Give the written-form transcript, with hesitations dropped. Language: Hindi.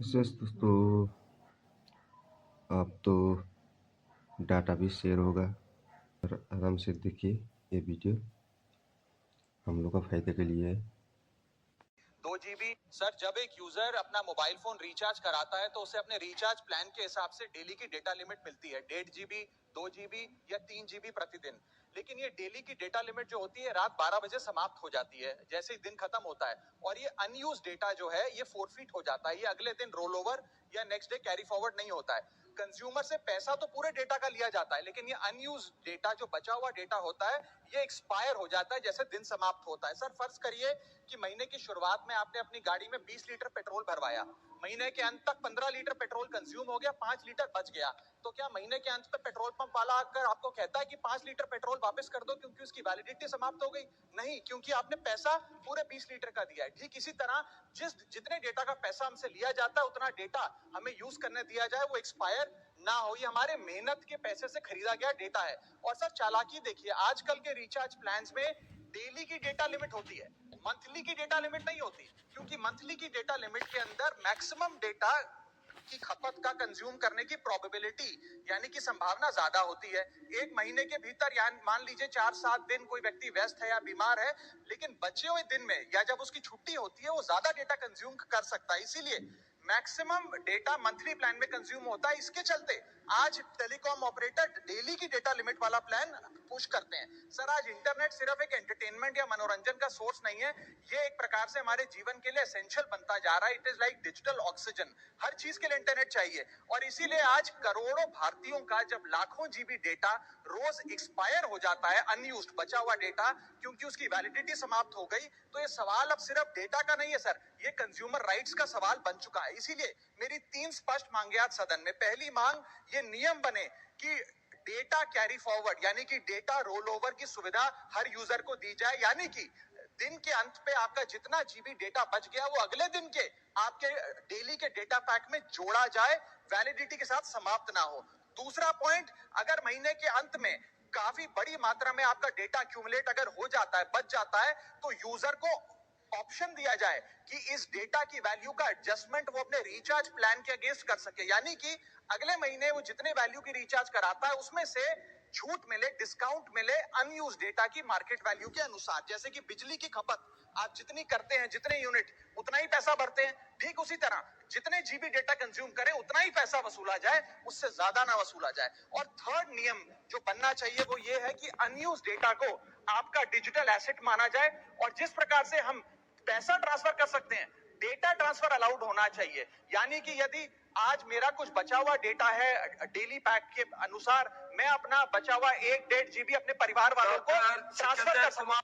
यस दोस्तों, अब तो डाटा भी शेयर होगा और आराम से देखिए ये वीडियो हम लोग का फायदे के लिए है। 2 GB सर, जब एक यूजर अपना मोबाइल फोन रिचार्ज कराता है तो उसे अपने रिचार्ज प्लान के हिसाब से डेली की डेटा लिमिट मिलती है 1.5 GB, 2 GB या 3 GB प्रतिदिन। लेकिन ये डेली की डेटा लिमिट जो होती है रात 12 बजे समाप्त हो जाती है जैसे ही दिन खत्म होता है, और ये अनयूज डेटा जो है ये फोरफिट हो जाता है, ये अगले दिन रोल ओवर या नेक्स्ट डे कैरी फॉरवर्ड नहीं होता है। कंज्यूमर से पैसा तो पूरे डेटा का लिया जाता है, लेकिन ये अनयूज डेटा जो बचा हुआ डेटा होता है ये एक्सपायर हो जाता है जैसे दिन समाप्त होता है। सर फर्ज करिए कि महीने की शुरुआत में आपने अपनी गाड़ी में 20 लीटर पेट्रोल भरवाया, महीने के अंत तक 15 लीटर पेट्रोल कंज्यूम हो गया, 5 लीटर बच गया, तो क्या महीने के अंत तक पेट्रोल पंप वाला आकर आपको कहता है कि 5 लीटर पेट्रोल वापस कर दो क्योंकि उसकी वैलिडिटी समाप्त हो गई? नहीं, क्योंकि आपने पैसा पूरे 20 लीटर का दिया है। ठीक इसी तरह जितने डेटा का पैसा हमसे लिया जाता है उतना डेटा हमें यूज करने दिया जाए, वो एक्सपायर ना हो। ये हमारे मेहनत के पैसे से खरीदा गया डेटा है। और सर चालाकी देखिए, आजकल के रिचार्ज प्लान्स में डेली की डेटा लिमिट होती है, मंथली की डेटा लिमिट नहीं होती, क्योंकि मंथली की डेटा लिमिट के अंदर मैक्सिमम डेटा की खपत का कंज्यूम करने की प्रोबेबिलिटी यानी कि संभावना ज्यादा होती है। एक महीने के भीतर यानी मान लीजिए 4-7 दिन कोई व्यक्ति व्यस्त है या बीमार है, लेकिन बचे हुए दिन में या जब उसकी छुट्टी होती है वो ज्यादा डेटा कंज्यूम कर सकता है, इसीलिए मैक्सिमम डेटा मंथली प्लान में कंज्यूम होता है। इसके चलते आज टेलीकॉम ऑपरेटर डेली की डेटा लिमिट वाला प्लान पुश करते हैं। सर आज इंटरनेट सिर्फ एक एंटरटेनमेंट या मनोरंजन का सोर्स नहीं है, ये एक प्रकार से हमारे जीवन के लिए एसेंशियल बनता जा रहा है। It is like digital oxygen, हर चीज के लिए इंटरनेट चाहिए। और इसीलिए आज करोड़ों भारतीयों का जब लाखों जीबी डेटा रोज एक्सपायर हो जाता है, अनयूज्ड बचा हुआ डेटा, क्योंकि उसकी वैलिडिटी समाप्त हो गई, तो ये सवाल अब सिर्फ डेटा का नहीं है सर, ये कंज्यूमर राइट्स का सवाल बन चुका है। इसीलिए मेरी 3 स्पष्ट मांगे आज सदन में। पहली मांग, ये नियम बने कि डेटा कैरी फॉरवर्ड यानी कि डेटा रोल ओवर की सुविधा हर यूजर को दी जाए, यानी कि दिन के अंत पे आपका जितना जीबी डेटा बच गया वो अगले दिन के आपके डेली के डेटा पैक में जोड़ा जाए, वैलिडिटी के साथ समाप्त ना हो। दूसरा पॉइंट, अगर महीने के अंत में काफी बड़ी मात्रा में आपका डेटा एक्यूमुलेट अगर हो जाता है, बच जाता है, तो यूजर को ऑप्शन दिया जाए कि इस डेटा की वैल्यू का एडजस्टमेंट वो अपने रिचार्ज प्लान के अगेंस्ट कर सके, यानी कि अगले महीने वो जितने वैल्यू की रिचार्ज कराता है उसमें से छूट मिले, डिस्काउंट मिले अनयूज डेटा की मार्केट वैल्यू के अनुसार। जैसे कि बिजली की खपत आप जितनी करते हैं, जितने यूनिट, उतना ही पैसा भरते हैं, ठीक उसी तरह जितने जीबी डेटा कंज्यूम करें उतना ही पैसा वसूला जाए, उससे ज्यादा ना वसूला जाए। और थर्ड नियम जो बनना चाहिए वो ये है कि अनयूज डेटा को आपका डिजिटल एसेट माना जाए, और जिस प्रकार से हम पैसा ट्रांसफर कर सकते हैं, डेटा ट्रांसफर अलाउड होना चाहिए। यानी कि यदि आज मेरा कुछ बचा हुआ डेटा है डेली पैक के अनुसार, मैं अपना बचा हुआ 1-1.5 GB अपने परिवार वालों को ट्रांसफर कर सकूं।